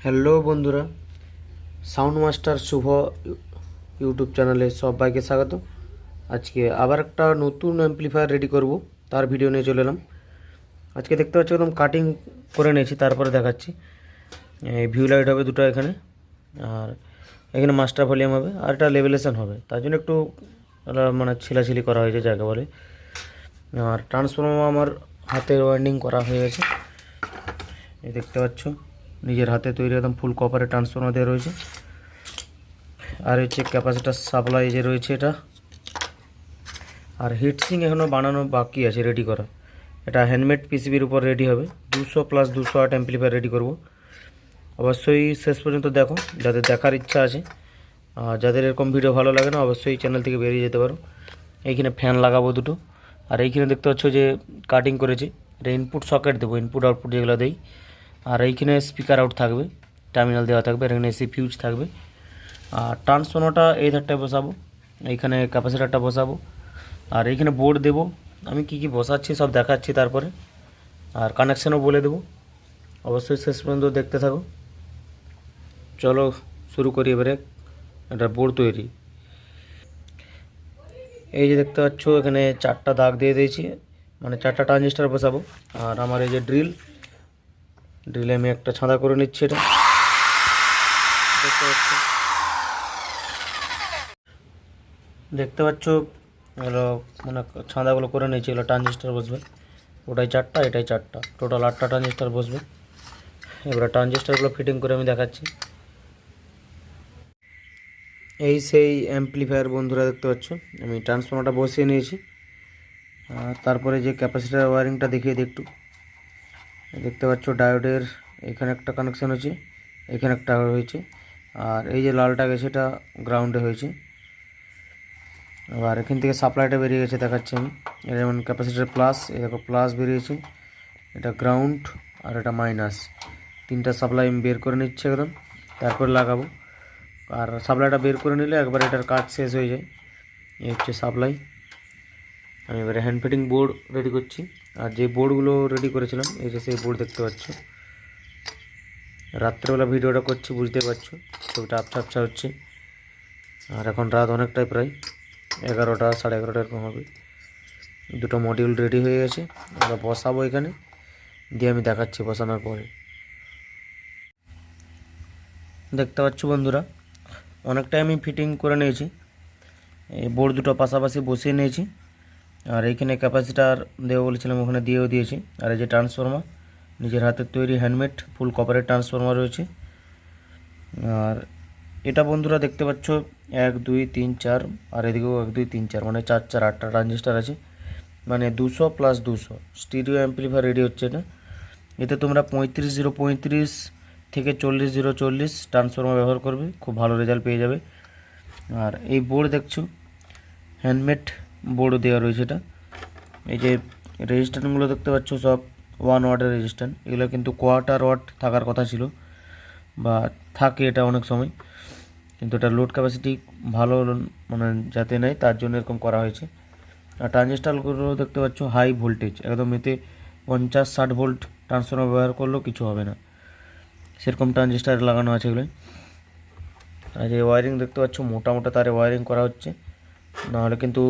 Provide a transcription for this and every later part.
Hello বন্ধুরা, sound master শুভ YouTube চ্যানেলে সবাইকে স্বাগত। আজকে আবার একটা নতুন অ্যাম্প্লিফায়ার রেডি করব, তার ভিডিও নিয়ে চলে এলাম। আজকে দেখতে পাচ্ছি একদম কাটিং করে নিয়েছি, তারপরে দেখাচ্ছি। এই ভিউ লাইট হবে দুটো এখানে, আর এখানে মাস্টার ভলিউম হবে, আর এটা লেভেলেশন হবে। তার জন্য একটু মানে ছিলাছিলি করা হয়েছে যাকে বলে। আর ট্রান্সফর্মার আমার হাতের ওয়াইন্ডিং করা হয়ে গেছে, এই দেখতে পাচ্ছ নিজের হাতে তৈরি একদম ফুল কপারের ট্রান্সফর্মার দেওয়া রয়েছে। আর হচ্ছে ক্যাপাসিটার সাপ্লাই যে রয়েছে এটা। আর হিটসিং এখনও বানানো বাকি আছে, রেডি করা। এটা হ্যান্ডমেড পিসিবির উপর রেডি হবে। 200+208 অ্যাম্প্লিফায়ার রেডি করব। অবশ্যই শেষ পর্যন্ত দেখো, যাদের দেখার ইচ্ছা আছে। আর যাদের এরকম ভিডিও ভালো লাগে না, অবশ্যই চ্যানেল থেকে বেরিয়ে যেতে পারো। এইখানে ফ্যান লাগাবো দুটো। আর এইখানে দেখতে পাচ্ছ যে কাটিং করেছি, এটা ইনপুট সকেট দেবো, ইনপুট আউটপুট যেগুলো দেই। আর এইখানে স্পিকার আউট থাকবে, টার্মিনাল দেওয়া থাকবে, আর এখানে এসি ফিউজ থাকবে। আর ট্রান্সফর্মারটা এই ধারটায় বসাবো, এইখানে ক্যাপাসিটারটা বসাবো, আর এইখানে বোর্ড দেবো। আমি কি কি বসাচ্ছি সব দেখাচ্ছি তারপরে, আর কানেকশানও বলে দেবো। অবশ্যই শেষ পর্যন্ত দেখতে থাকো। চলো শুরু করি এবারে একটা বোর্ড তৈরি। এই যে দেখতে পাচ্ছ এখানে 4টা দাগ দিয়ে দিয়েছি, মানে 4টা ট্রানজিস্টার বসাবো। আর আমার এই যে ড্রিলে আমি একটা ছাঁদা করে নিচ্ছি। এটা দেখতে পাচ্ছ এগুলো মানে ছাঁদাগুলো করে নিয়েছি, এগুলো ট্রানজিস্টার বসবে। ওটাই 4টা, এটাই 4টা, টোটাল 8টা ট্রানজিস্টার বসবে। এবার ট্রানজিস্টারগুলো ফিটিং করে আমি দেখাচ্ছি। এই সেই অ্যাম্প্লিফায়ার বন্ধুরা, দেখতে পাচ্ছ আমি ট্রান্সফর্মারটা বসিয়ে নিয়েছি। আর তারপরে যে ক্যাপাসিটার ওয়ারিংটা দেখিয়ে দিই একটু। দেখতে পাচ্ছ ডায়োডের এখানে একটা কানেকশান হয়েছে, এখানে একটা হয়েছে। আর এই যে লালটা গেছে এটা গ্রাউন্ডে হয়েছে। আবার এখান থেকে সাপ্লাইটা বেরিয়ে গেছে, দেখাচ্ছি আমি। এটা যেমন ক্যাপাসিটার প্লাস, এই দেখো প্লাস বেরিয়েছে, এটা গ্রাউন্ড, আর এটা মাইনাস। 3টা সাপ্লাই আমি বের করে নিচ্ছি একদম, তারপর লাগাবো। আর সাপ্লাইটা বের করে নিলে একবার এটার কাজ শেষ হয়ে যায়। এই হচ্ছে সাপ্লাই। আমি এবারে হ্যান্ড ফিটিং বোর্ড রেডি করছি। আর যে বোর্ডগুলো রেডি করেছিলাম, এই যে সেই বোর্ড দেখতে পাচ্ছ। রাত্রেবেলা ভিডিওটা করছি, বুঝতে পারছো ছবিটা আবছা আবছা হচ্ছে। আর এখন রাত অনেকটাই, প্রায় 11টা 11:30 এরকম হবে। দুটো মডিউল রেডি হয়ে গেছে, আমরা বসাবো এখানে, দিয়ে আমি দেখাচ্ছি বসানোর পরে। দেখতে পাচ্ছ বন্ধুরা, অনেকটাই আমি ফিটিং করে নিয়েছি। এই বোর্ড দুটো পাশাপাশি বসিয়ে নিয়েছি। আর এইখানে ক্যাপাসিটার দেবো বলেছিলাম, ওখানে দিয়েও দিয়েছি। আর এই যে ট্রান্সফর্মার, নিজের হাতের তৈরি হ্যান্ডমেড ফুল কপারের ট্রান্সফর্মার রয়েছে। আর এটা বন্ধুরা দেখতে পাচ্ছ 1 2 3 4, আর এদিকেও 1 2 3 4, মানে 4 4 8টা ট্রানজিস্টার আছে। মানে 200+200 স্টিরিও অ্যাম্প্লিফায়ার রেডি হচ্ছে এটা। এতে তোমরা 35 0 35 থেকে 40 0 40 ট্রান্সফর্মার ব্যবহার করবে, খুব ভালো রেজাল্ট পেয়ে যাবে। আর এই বোর্ড দেখছো, হ্যান্ডমেড বোর্ড দেওয়া রয়েছে এটা। এই যে রেজিস্ট্যান্টগুলো দেখতে পাচ্ছ সব 1 ওয়াটের রেজিস্ট্যান্ট। এগুলো কিন্তু কোয়ার্টার ওয়াট থাকার কথা ছিল, বা থাকে এটা অনেক সময়, কিন্তু এটা লোড ক্যাপাসিটি ভালো মানে যাতে নেয়, তার জন্য এরকম করা হয়েছে। আর ট্রানজিস্টারগুলো দেখতে পাচ্ছ হাই ভোল্টেজ একদম, এতে 50-60 ভোল্ট ট্রান্সফর্মার ব্যবহার করলেও কিছু হবে না, সেরকম ট্রানজিস্টার লাগানো আছে এগুলো। আর যে ওয়ারিং দেখতে পাচ্ছ, মোটা মোটা তারে ওয়ারিং করা হচ্ছে, নাহলে কিন্তু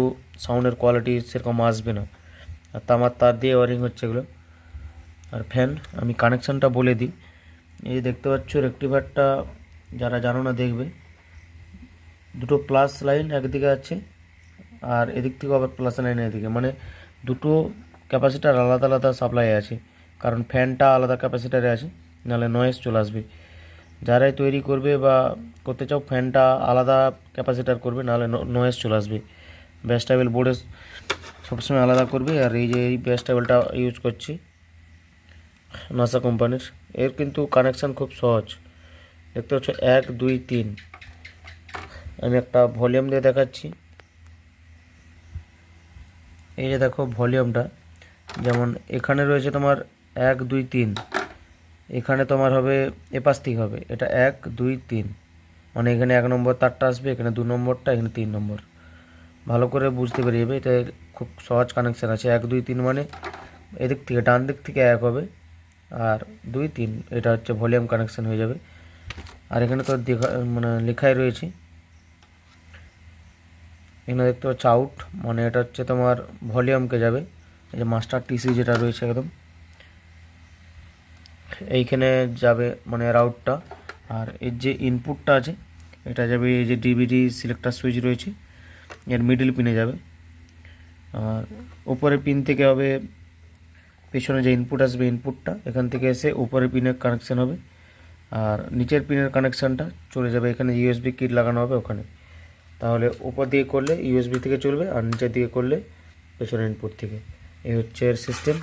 সাউন্ডের কোয়ালিটি সেরকম আসবে না। আর তামার তার দিয়ে ওয়ারিং হচ্ছে এগুলো। আর ফ্যান, আমি কানেকশানটা বলে দিই। এই যে দেখতে পাচ্ছ রেক্টিফায়ারটা, যারা জানো না দেখবে, দুটো প্লাস লাইন একদিকে আছে, আর এদিক থেকে আবার প্লাস লাইন এদিকে, মানে দুটো ক্যাপাসিটার আলাদা আলাদা সাপ্লাই আছে, কারণ ফ্যানটা আলাদা ক্যাপাসিটারে আছে, নাহলে নয়েজ চলে আসবে। যারাই তৈরি করবে বা করতে চাও, ফ্যানটা আলাদা ক্যাপাসিটার করবে, নাহলে নয়েজ চলে আসবে। ব্যাস টেবিল বোর্ডে সবসময় আলাদা করবে। আর এই যে এই ব্যাস টেবিলটা ইউজ করছি নাসা কোম্পানির, এর কিন্তু কানেকশান খুব সহজ। দেখতে পাচ্ছ 1 2 3। আমি একটা ভলিউম দিয়ে দেখাচ্ছি। এই যে দেখো ভলিউমটা, যেমন এখানে রয়েছে তোমার 1 2 3, এখানে তোমার হবে এপাশ থেকে হবে এটা 1 2 3, মানে এখানে 1 নম্বর তারটা আসবে, এখানে 2 নম্বরটা, এখানে 3 নম্বর। ভালো করে বুঝতে পেরে যাবে, এটা খুব সহজ কানেকশান আছে। 1 2 3 মানে এদিক থেকে ডান দিক থেকে 1 হবে, আর 2 3 এটা হচ্ছে ভলিউম কানেকশান হয়ে যাবে। আর এখানে তো মানে লেখাই রয়েছে, এখানে দেখতে পাচ্ছ আউট, মানে এটা হচ্ছে তোমার ভলিউমকে যাবে, এই যে মাস্টার টিসি যেটা রয়েছে একদম এইখানে যাবে মানে এর আউটটা। আর এর যে ইনপুটটা আছে এটা যাবে এই যে ডিভিডি সিলেক্টার সুইচ রয়েছে এর মিডল পিনে যাবে। আর উপরের পিন থেকে হবে পেছনে যে ইনপুট আসবে ইনপুটটা এখান থেকে এসে উপরের পিনের কানেকশান হবে, আর নিচের পিনের কানেকশানটা চলে যাবে এখানে ইউএসবি কিট লাগানো হবে ওখানে। তাহলে উপর দিকে করলে ইউএসবি থেকে চলবে আর নিচের দিকে করলে পেছনের ইনপুট থেকে। এই হচ্ছে এর সিস্টেম।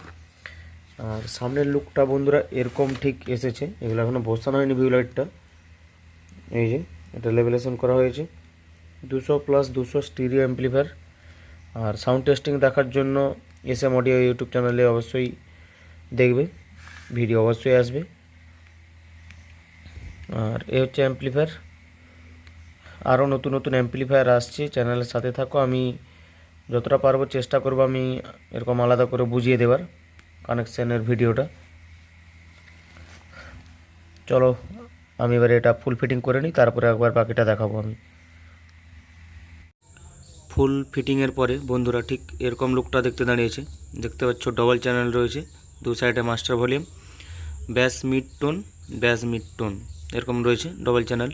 আর সামনের লুকটা বন্ধুরা এরকম ঠিক এসেছে, এগুলো এখনও বসানো হয়নি ভিউ লাইটটা। এই যে এটা লেভেলেশন করা হয়েছে 200+200 স্টিরিও অ্যাম্পলিফায়ার। আর সাউন্ড টেস্টিং দেখার জন্য এসএম অডিও ইউটিউব চ্যানেলে অবশ্যই দেখবে, ভিডিও অবশ্যই আসবে। আর এ হচ্ছে অ্যাম্পলিফায়ার, আরও নতুন নতুন অ্যাম্পলিফায়ার আসছে, চ্যানেলের সাথে থাকো। আমি যতটা পারবো চেষ্টা করবো আমি এরকম আলাদা করে বুঝিয়ে দেওয়ার কানেকশানের ভিডিওটা। চলো আমি এবারে এটা ফুল ফিটিং করে নিই, তারপরে একবার বাকিটা দেখাবো আমি। ফুল ফিটিংয়ের পরে বন্ধুরা ঠিক এরকম লুকটা দেখতে দাঁড়িয়েছে। দেখতে পাচ্ছ ডবল চ্যানেল রয়েছে, দু সাইডে মাস্টার ভলিউম, ব্যাস মিড টোন এরকম রয়েছে ডবল চ্যানেল।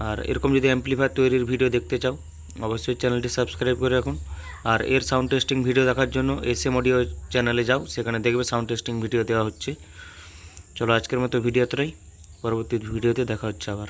আর এরকম যদি অ্যাম্পলিফায়ার তৈরির ভিডিও দেখতে চাও অবশ্যই চ্যানেলটি সাবস্ক্রাইব করে রাখুন। আর এর সাউন্ড টেস্টিং ভিডিও দেখার জন্য এসএম অডিও চ্যানেলে যাও, সেখানে দেখবে সাউন্ড টেস্টিং ভিডিও দেওয়া হচ্ছে। চলো আজকের মতো ভিডিও এতটাই, পরবর্তী ভিডিওতে দেখা হচ্ছে আবার।